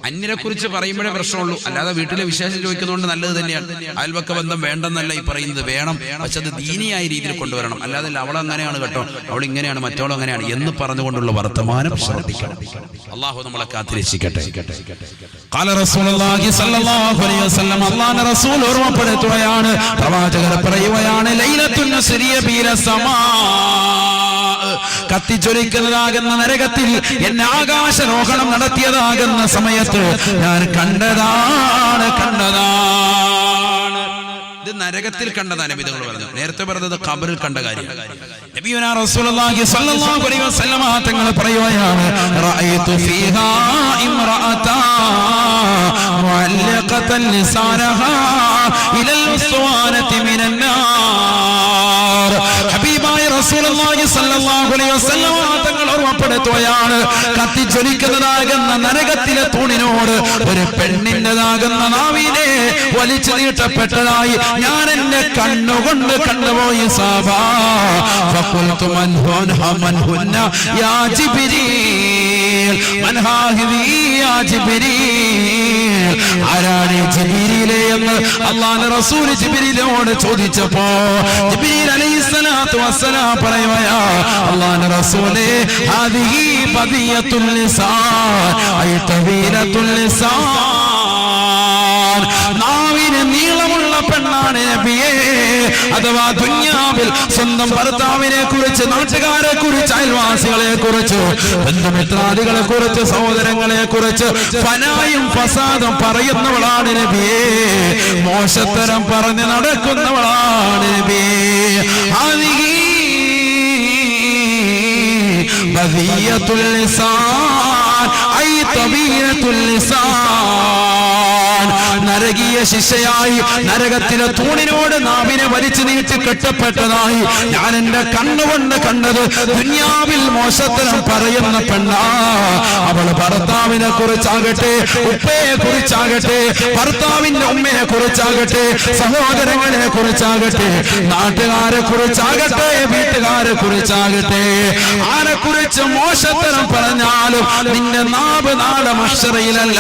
അന്യരെ കുറിച്ച് പറയുമ്പോഴേ പ്രശ്നമുള്ളൂ. അല്ലാതെ വീട്ടിലെ വിശേഷം ചോദിക്കുന്നതുകൊണ്ട് നല്ലത് തന്നെയാണ്. അയൽവക്ക ബന്ധം വേണ്ടെന്നല്ല ഈ പറയുന്നത്, വേണം. പക്ഷെ അത് ദീനിയായ രീതിയിൽ കൊണ്ടുവരണം. അല്ലാതെ അവൾ അങ്ങനെയാണ് കേട്ടോ, അവൾ ഇങ്ങനെയാണ്, മറ്റവൾ അങ്ങനെയാണ് എന്ന് പറഞ്ഞുകൊണ്ടുള്ള വർത്തമാനം ശ്രദ്ധിക്കണം. അള്ളാഹു നമ്മളെ കാത്തിരക്ഷിക്കട്ടെ. ഖാല റസൂലുള്ളാഹി സ്വല്ലല്ലാഹു അലൈഹി വസല്ലം, അല്ലാഹുവിന്റെ റസൂൽ ഓർമ്മപ്പെടുത്തുകയാണ്, പ്രവാചകർ പറയുകയാണ്, ലൈലത്തുൻ നസ്രിയ ബില സമാ, കത്തിച്ചൊലിക്കുന്നതാകുന്ന നരകത്തിൽ എന്നെ ആകാശരോഹണം നടത്തിയതാകുന്ന സമയത്ത് ഞാൻ കണ്ടതാണ്. ഇത് നരകത്തിൽ കണ്ടതാണ് നബി തങ്ങൾ പറഞ്ഞു. നേരത്തെ പറഞ്ഞത് ഖബറിൽ കണ്ട കാര്യം. നബിയുനാ റസൂലുള്ളാഹി സ്വല്ലല്ലാഹു അലൈഹി വസല്ലം തങ്ങൾ പറയുകയാണ്, റഅയ്തു ഫീഹാ ഇംറഅതാ മുഅല്ലഖതൻ ലിസാനഹാ ഇലൽ ഉസ്വാനതി മിനൻ നാർ. ഹബീബായ റസൂലുള്ളാഹി സ്വല്ലല്ലാഹു അലൈഹി വസല്ലം തങ്ങൾ ഓർമ്മപ്പെടുത്തുകയാണ്, കത്തിജ്വലിക്കുന്നതാകുന്ന നരകത്തിലെ തൂണിനോട് ഒരു പെണ്ണിൻ്റെതാകുന്ന നാവിനെ വലിച്ചു നീട്ടപ്പെട്ടതായി ഞാൻ എന്റെ കണ്ണുകൊണ്ട് കണ്ടുപോയി. സാബാ ഫഖുൽതു മൻ ഹുന്ന യാ ജിബ്രീൽ, മൻ ഹാദിഹി യാ ജിബ്രീൽ, ആരാണ് ജിബ്രീലേ എന്ന് അല്ലാഹുവിന്റെ റസൂൽ ജിബ്രീലിനോട് ചോദിച്ചപ്പോ ജിബ്രീൽ അലൈഹിസ്സലാത്തു വസ്സലാം പറയുകയാ, അല്ലാഹുവിന്റെ റസൂലേ, ഹാദിഹി ബദിയത്തുൽ ലിസാൻ ഐ തവീലത്തുൽ ലിസാൻ, നാവിന് നീളമുള്ള പെണ്ണാണ് നബിയേ. അഥവാ ദുനിയാവിൽ സ്വന്തം ഭർത്താവിനെ കുറിച്ച്, നാട്ടുകാരെ കുറിച്ച്, അയൽവാസികളെ കുറിച്ച്, ബന്ധുമിത്രാദികളെ കുറിച്ച്, സഹോദരങ്ങളെ കുറിച്ച് ഫനായും ഫസാദും പറയുന്നവളാണ് നബിയേ. മോശത്തരം പറഞ്ഞ് നടക്കുന്നവളാണ് നബിയേ. ഹാദിഹി ബദിയത്തുൽ ലിസാൻ ഐ തബീനത്തുൽ ലിസാൻ, നരകീയ ശിക്ഷയായി നരകത്തിലെ തൂണിനോട് നാവിനെ വലിച്ചു നീട്ടി കെട്ടപ്പെട്ടതായി ഞാൻ എന്റെ കണ്ണുകൊണ്ട് കണ്ടത് ദുനിയാവിൽ മോശത്തരം പറയുന്ന പെണ്ണാ. അവൾ ഭർത്താവിനെ കുറിച്ചാകട്ടെ, ഉപ്പയെ കുറിച്ചാകട്ടെ, ഭർത്താവിന്റെ ഉമ്മയെ കുറിച്ചാകട്ടെ, സഹോദരങ്ങളെ കുറിച്ചാകട്ടെ, നാട്ടുകാരെ കുറിച്ചാകട്ടെ, വീട്ടുകാരെ കുറിച്ചാകട്ടെ, ആരെ കുറിച്ച് മോശത്തരം പറഞ്ഞാലും നിന്റെ നാവ് നാളെ മഹ്ശറയിലല്ല,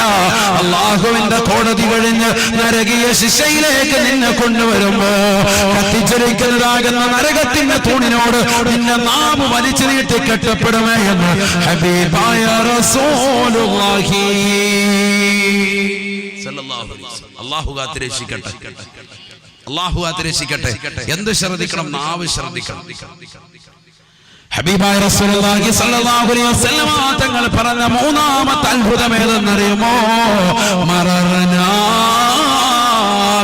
അല്ലാഹുവിന്റെ കോടതി കഴിഞ്ഞ് നരകീയ ശിക്ഷയിലേക്ക് നിന്നെ കൊണ്ടുവരുമ്പോ കത്തിച്ചൊലിക്കുന്നതാകുന്ന നരകത്തിന്റെ തൂണിനോട് നിന്നെ നാവ് വലിച്ചു നീട്ടി കെട്ടപ്പെടുമേ എന്ന് ഹബീബായ റസൂലുള്ളാഹി സ്വല്ലല്ലാഹു അലൈഹി വസല്ലം. അല്ലാഹു കാത്തിരക്ഷിക്കട്ടെ, അല്ലാഹു കാത്തിരക്ഷിക്കട്ടെ. എന്ത് ശ്രദ്ധിക്കണം? നാവ് ശ്രദ്ധിക്കണം. ഹബീബായ റസൂലുള്ളാഹി സ്വല്ലല്ലാഹു അലൈഹി വസല്ലം തങ്ങൾ പറഞ്ഞ മൂന്നാമത്തെ അത്ഭുതം ഏതെന്നറിയുമോ? മറർനാ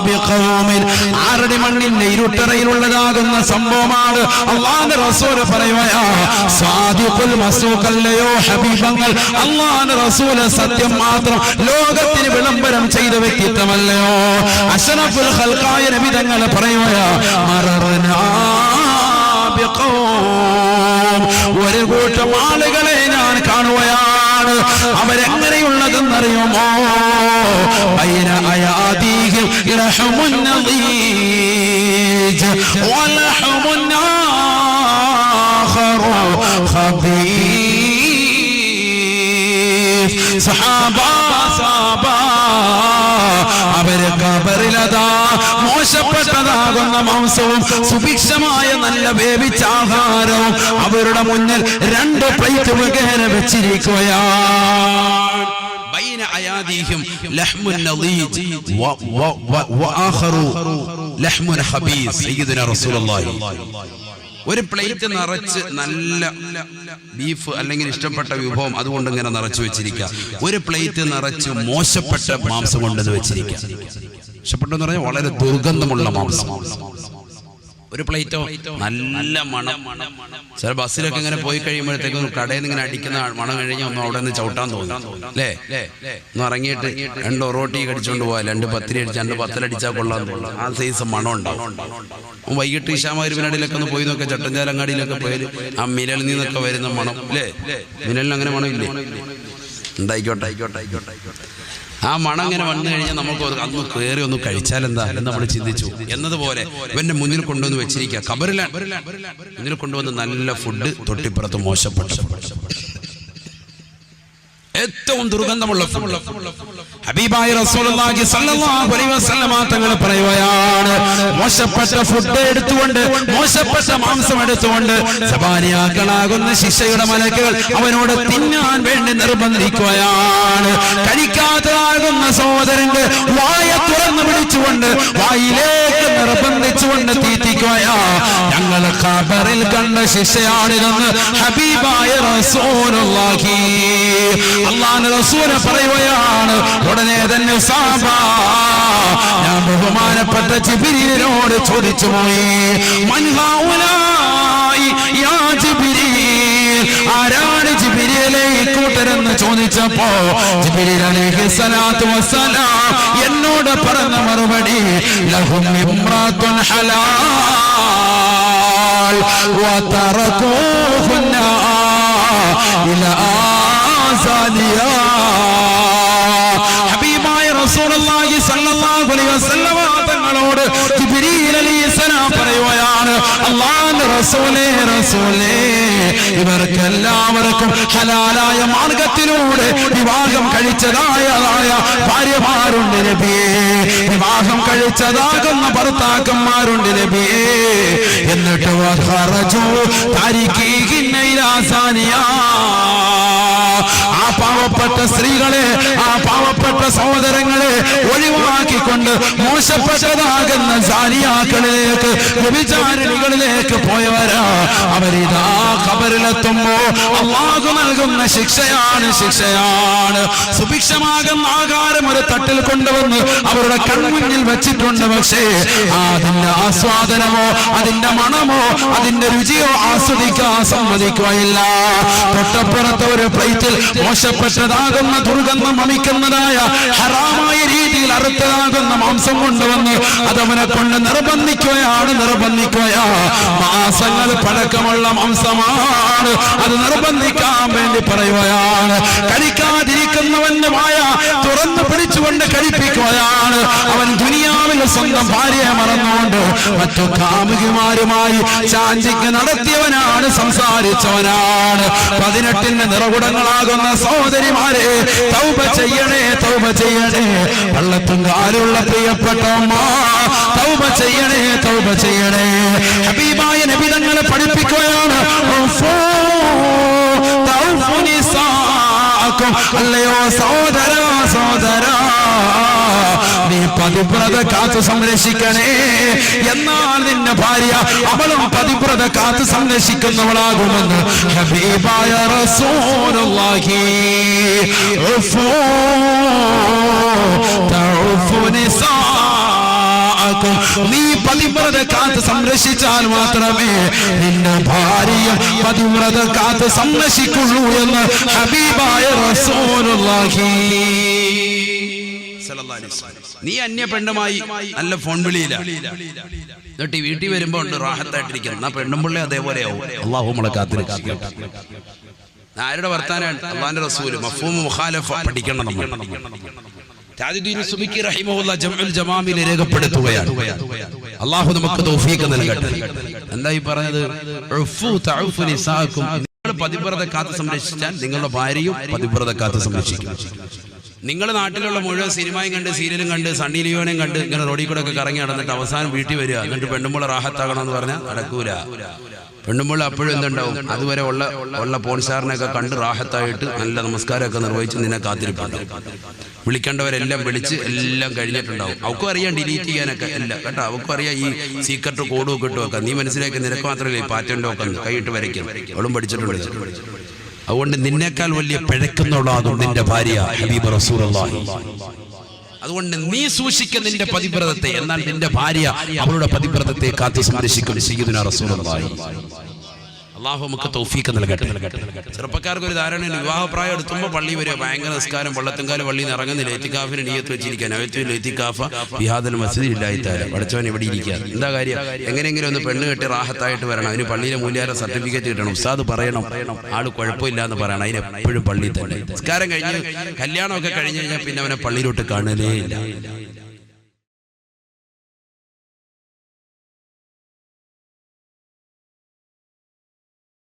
ബിഖൗമിൻ, ആരുടെ മണ്ണിന്റെ ഇരുട്ടറയിലുള്ളതാകുന്ന സംഭവമാണ്. അല്ലാഹുവിന്റെ റസൂൽ പറയുകയാ, സാദിഖുൽ മസ്ദൂഖല്ലയോ ഹബീബങ്ങൾ, അല്ലാഹുവിന്റെ റസൂൽ സത്യം മാത്രം ലോകത്തിന് വിളംബരം ചെയ്ത വ്യക്തിത്വമല്ലയോ? അഷ്റഫുൽ ഖൽഖായ നബി തങ്ങൾ പറയുകയാ, മറർനാ ബിഖൗം, ഒരു കൂട്ടം ആളുകളെ ഞാൻ കാണുകയാണ്. അവരെങ്ങനെയുള്ളതെന്നറിയുമോ? ബൈന അയാദീഹിം ലഹമുൻ നദീജ് വലഹമുൻ ആഖറു ഖബീസ്. സഹാബാ അവര് ഖബറിലതാ മോശപ്പെട്ടതാകുന്ന മാംസവും സുഭിക്ഷമായ നല്ല വേവിച്ച ആഹാരവും അവരുടെ മുന്നിൽ 2 പ്ലേറ്റ് മുഖേന വെച്ചിരിക്കുകയാണ്. ബൈന അയാദീഹിം ലഹ്മുൻ നദീജ് വആഖറു ലഹ്മുൻ ഖബീസ്. സയ്യിദുനാ റസൂലുള്ളാഹി ഒരു പ്ലേറ്റ് നിറച്ച് നല്ല ബീഫ് അല്ലെങ്കിൽ ഇഷ്ടപ്പെട്ട വിഭവം അതുകൊണ്ട് ഇങ്ങനെ നിറച്ചു വെച്ചിരിക്കുക. ഒരു പ്ലേറ്റ് നിറച്ച് മോശപ്പെട്ട മാംസം കൊണ്ട് വെച്ചിരിക്കുക. ഇഷ്ടപ്പെട്ടെന്ന് പറഞ്ഞാൽ വളരെ ദുർഗന്ധമുള്ള മാംസം. ഒരു പ്ലേറ്റോ നല്ല മണം. ചില ബസ്സിലൊക്കെ ഇങ്ങനെ പോയി കഴിയുമ്പോഴത്തേക്കും കടയിൽ നിന്ന് ഇങ്ങനെ അടിക്കുന്ന മണം കഴിഞ്ഞാൽ ഒന്നും അവിടെ നിന്ന് ചവിട്ടാൻ തോന്നും അല്ലേ? ഒന്ന് ഇറങ്ങിയിട്ട് 2 ഒറോട്ടി കടിച്ചുകൊണ്ട് പോയാൽ 2 പത്തിരി അടിച്ച് 2 പത്തലടിച്ചാൽ കൊള്ളാൻ തോന്നും. ആ സൈസ് മണം ഉണ്ടാവും. വൈകിട്ട് ഇശാമരുവിനടിയിലൊക്കെ ഒന്ന് പോയി നോക്കാം, ചട്ടഞ്ചാലങ്ങാടിയിലൊക്കെ പോയാൽ ആ മിനലിൽ നിന്നൊക്കെ വരുന്ന മണം അല്ലേ? മിനലിന് അങ്ങനെ മണമില്ലേ? എന്തായിക്കോട്ടെ. ആ മണം ഇങ്ങനെ വന്നു കഴിഞ്ഞാൽ നമുക്ക് അന്ന് കയറി ഒന്ന് കഴിച്ചാലെന്താ എന്ന് നമ്മൾ ചിന്തിച്ചു. എന്നതുപോലെ ഇവന്റെ മുന്നിൽ കൊണ്ടുവന്ന് വെച്ചിരിക്കുക. ഖബറിലാണ് മുന്നിൽ കൊണ്ടുവന്ന് നല്ല ഫുഡ്, തൊട്ടിപ്പുറത്ത് മോശപ്പെട്ട. ഏറ്റവും ദുർഗന്ധമുള്ള ഫുഡ്. ഹബീബായ റസൂലുള്ളാഹി സ്വല്ലല്ലാഹു അലൈഹി വസല്ലമ തങ്ങൾ പറയുകയാണ്, മോശപ്പെട്ട ഫുഡ് എടുത്തുകൊണ്ട്, മോശപ്പെട്ട മാംസം എടുത്തുകൊണ്ട് സബാനിയാക്കളാകുന്ന ശിക്ഷയുടെ മലക്കുകൾ അവനോട് തിന്നാൻ വേണ്ടി നിർബന്ധിക്കുകയാണ്. കഴിക്കാത്തതാകുന്ന സഹോദരന്റെ വായ തുറന്നു പിടിച്ചുകൊണ്ട് വായിലേക്ക് നിർബന്ധിച്ചുകൊണ്ട് തീറ്റിക്കുകയാ. ഞങ്ങൾ ഖബറിൽ കണ്ട ശിക്ഷയാണിതെന്ന് ഹബീബായ റസൂലുള്ളാഹി അല്ലാഹുവിന്റെ റസൂൽ പറയുകയാണ്. ഉടനെ തന്നെ സഹാബാ, ഞാൻ ബഹുമാനപ്പെട്ട ജിബ്രീലിനോട് ചോദിച്ചു പോയി, മൻ ഹൗലായി യാ ജിബ്രീൽ, ആരാണ് ജിബ്രീലേ കൂട്ടരെന്ന് ചോദിച്ചപ്പോ ജിബ്രീൽ അലൈഹിസ്സലാത്തു വസ്സലാം എന്നോട് പറഞ്ഞ മറുപടി, ലഹും ഇംറാത്തുൻ ഹലാൽ വതറകൂഹുന്ന ഇലാ സാദിയാ. ഹബീബായ റസൂലുള്ളാഹി സ്വല്ലല്ലാഹു അലൈഹി വസല്ലം തങ്ങളോട് ജിബ്രീൽ അലൈഹിസ്സലാം പറയുകയാണ്, അല്ലാഹുവിന്റെ റസൂലേ, റസൂലേ, ഇവർക്കെല്ലാവർക്കും ഹലാലായ മാർഗത്തിലൂടെ വിവാഹം കഴിച്ചതായ ഭാര്യമാരുണ്ട് നബിയേ, വിവാഹം കഴിച്ചതാകുന്ന ഭർത്താക്കന്മാരുണ്ട് നബിയേ. എന്നിട്ട് ആ പാവപ്പെട്ട സ്ത്രീകളെ, ആ പാവപ്പെട്ട സഹോദരങ്ങളെ ഒഴിവാക്കിക്കൊണ്ട് മോശപ്പെട്ടതാകുന്ന സാരിയാക്കളിലേക്ക്, വ്യഭിചാരിണികളിലേക്ക് പോയവരാ. അവരിതാ ഖബറിലെത്തുമ്പോ അല്ലാഹു നൽകുന്ന ശിക്ഷയാണ്, ശിക്ഷയാണ്. സുഭിക്ഷമാകുന്ന ആഹാരം ഒരു തട്ടിൽ കൊണ്ടുവന്ന് അവരുടെ കൺമുന്നിൽ വെച്ചിട്ടുണ്ട്. പക്ഷേ അതിന്റെ ആസ്വാദനമോ അതിന്റെ മണമോ അതിന്റെ രുചിയോ ആസ്വദിക്കാൻ സമ്മതിക്കുകയില്ല. തൊട്ടപ്പുറത്തെ ഒരു പ്ലേറ്റിൽ മോശപ്പെട്ടതാകുന്ന ദുർഗന്ധം വമിക്കുന്നതായ ഹറാമായ രീതിയിൽ അറുത്തതാകുന്ന മാംസം കൊണ്ടുവന്ന് അതവനെ കൊണ്ട് നിർബന്ധിക്കുകയാണ്, നിർബന്ധിക്കുകയാ. മാസങ്ങൾ പഴക്കമുള്ള മാംസമാണ്, അത് നിർബന്ധിക്കാൻ വേണ്ടി പറയുകയാണ്. കഴിക്കാതിരിക്കുന്നവന്റെ മായ തുറന്നു പിടിച്ചുകൊണ്ട് കഴിപ്പിക്കുകയാണ്. അവൻ ദുനിയാവിൽ സ്വന്തം ഭാര്യയെ മറന്നുകൊണ്ട് മറ്റു കാമുകിമാരുമായി ചാഞ്ചിക്ക് നടത്തിയവനാണ്, സംസാരിച്ചവനാണ്. 18 നിറകുടങ്ങളാകുന്ന സഹോദരിമാരെ, തൗബ ചെയ്യണേ, തൗബ ചെയ്യണേ. പള്ളത്തും കാലുള്ള പ്രിയപ്പെട്ട അമ്മ, തൗബ ചെയ്യണേ, തൗബ ചെയ്യണേ. ഹബീബായ നബി തങ്ങളെ പഠിപ്പിക്കുകയാണ്, അല്ലയോ സഹോദര, സഹോദര, നീ പതിവ്രത കാത്തു സംരക്ഷിക്കണേ. എന്നാൽ നിന്റെ ഭാര്യ അവളും പതിവ്രത കാത്തു സംരക്ഷിക്കുന്നവളാകുമെന്ന് ഹബീബായ റസൂലുള്ളാഹി. നീ പതിവ്രത കാത്ത് സംരക്ഷിച്ചാൽ മാത്രമേ നിന്റെ ഭാര്യ പതിവ്രത കാത്ത് സംരക്ഷിക്കുള്ളൂ എന്ന് ഹബീബായ റസൂലുള്ളാഹി. നീ അന്യ പെണ്ണുമായി നല്ല ഫോൺ വിളിയില്ല, എന്നിട്ട് വീട്ടിൽ വരുമ്പോ ഉണ്ട് റാഹത്തായിട്ടിരിക്കണം. എന്നാ പെണ്ണുമ്പിള്ളേ അതേപോലെയാവും. അല്ലാഹു നമ്മളെ കാത്തിരക്ഷിക്കും. ആരുടെ വർത്താനാണ്? അല്ലാഹുവിന്റെ റസൂൽ. മഫ്ഹൂം മുഖാലഫ പഠിക്കണം നമ്മൾ. താജുദ്ദീൻ സുബിക്കി റഹിമഹുല്ലാഹ് ജംഉൽ ജമാമിൽ രേഖപ്പെടുത്തുകയാണ്. അല്ലാഹു നമുക്ക് തൗഫീഖ് നൽകട്ടെ. എന്തായി പറഞ്ഞത്? ഉഫു തഉഫു നിസാകും. നിങ്ങൾ പതിവ്രത കാത്ത് സംരക്ഷിച്ചാൽ നിങ്ങളുടെ ഭാര്യയും പതിവ്രത കാത്ത് സംരക്ഷിക്കും. നിങ്ങൾ നാട്ടിലുള്ള മുഴുവൻ സിനിമയും കണ്ട് സീരിയലും കണ്ട് സണ്ണി ലിയോനെയും കണ്ട് ഇങ്ങനെ റോഡിൽ കൂടെ ഒക്കെ കറങ്ങി നടന്നിട്ട് അവസാനം വീട്ടിൽ വരിക, എന്നിട്ട് പെണ്ണുമ്പോൾ റാഹത്താകണമെന്ന് പറഞ്ഞാൽ നടക്കൂല. പെണ്ണുമ്പോൾ അപ്പോഴും എന്തുണ്ടാവും? അതുവരെ ഉള്ള പോൺസാറിനെയൊക്കെ കണ്ട് റാഹത്തായിട്ട് നല്ല നമസ്കാരമൊക്കെ നിർവഹിച്ച് നിന്നെ കാത്തിരിപ്പുണ്ട്. വിളിക്കേണ്ടവരെല്ലാം വിളിച്ച് എല്ലാം കഴിഞ്ഞിട്ടുണ്ടാവും. അവക്കും അറിയാം ഡിലീറ്റ് ചെയ്യാനൊക്കെ എല്ലാം കേട്ടോ. അവക്കും അറിയാം ഈ സീക്രട്ട് കോഡും ഒക്കെ ഇട്ടുവെക്കാം. നീ മനസ്സിലാക്കി നിനക്ക് മാത്രമല്ലേ ഈ പാറ്റേൺ ഒക്കെ കൈയിട്ട് വരയ്ക്കും. അവളും പഠിച്ചിട്ടുണ്ട്. അതുകൊണ്ട് നിന്നേക്കാൾ വലിയ പിഴക്കുന്നുള്ളതും നിന്റെ ഭാര്യ ഹബീബ് റസൂലുള്ളാഹി. അതുകൊണ്ട് നീ സൂക്ഷിക്കുന്ന നിന്റെ പതിവ്രതത്തെ, എന്നാൽ നിന്റെ ഭാര്യ അവളുടെ പതിവ്രതത്തെ കാത്തു സംരക്ഷിക്കും സയ്യിദുനാ റസൂലുള്ളാഹി. അല്ലാഹു നമുക്ക് തൗഫീഖ് നൽകട്ടെ. ചെറുപ്പക്കാർക്ക് ഒരു ധാരണ, വിവാഹപ്രായം എടുത്തുമ്പോൾ പള്ളി വരിക, ഭയങ്കര നിസ്കാരം, വള്ളത്തുംകാലം പള്ളിയിൽ നിന്ന് ഇറങ്ങുന്നില്ല, എത്തിക്കാഫിന് നിയ്യത്ത് വെച്ചിരിക്കാൻ. എത്തിക്കാഫ ബിഹാദൽ മസ്ജിദ് ഇല്ലായിട്ടാലും പഠിച്ചവൻ ഇവിടെ ഇരിക്കുക. എന്താ കാര്യം? എങ്ങനെയെങ്കിലും ഒന്ന് പെണ്ണ് കെട്ടി റാഹത്തായിട്ട് വരണം. അതിന് പള്ളിയിലെ മൂല്യാര സർട്ടിഫിക്കറ്റ് കിട്ടണം. ഉസ്താദ് പറയണം ആള് കുഴപ്പമില്ല എന്ന് പറയണം. അതിന് എപ്പോഴും പള്ളിയിൽ തന്നെ. നിസ്കാരം കഴിഞ്ഞ് കല്യാണമൊക്കെ കഴിഞ്ഞ് കഴിഞ്ഞാൽ പിന്നെ അവനെ പള്ളിയിലോട്ട് കാണലേ ഇല്ല.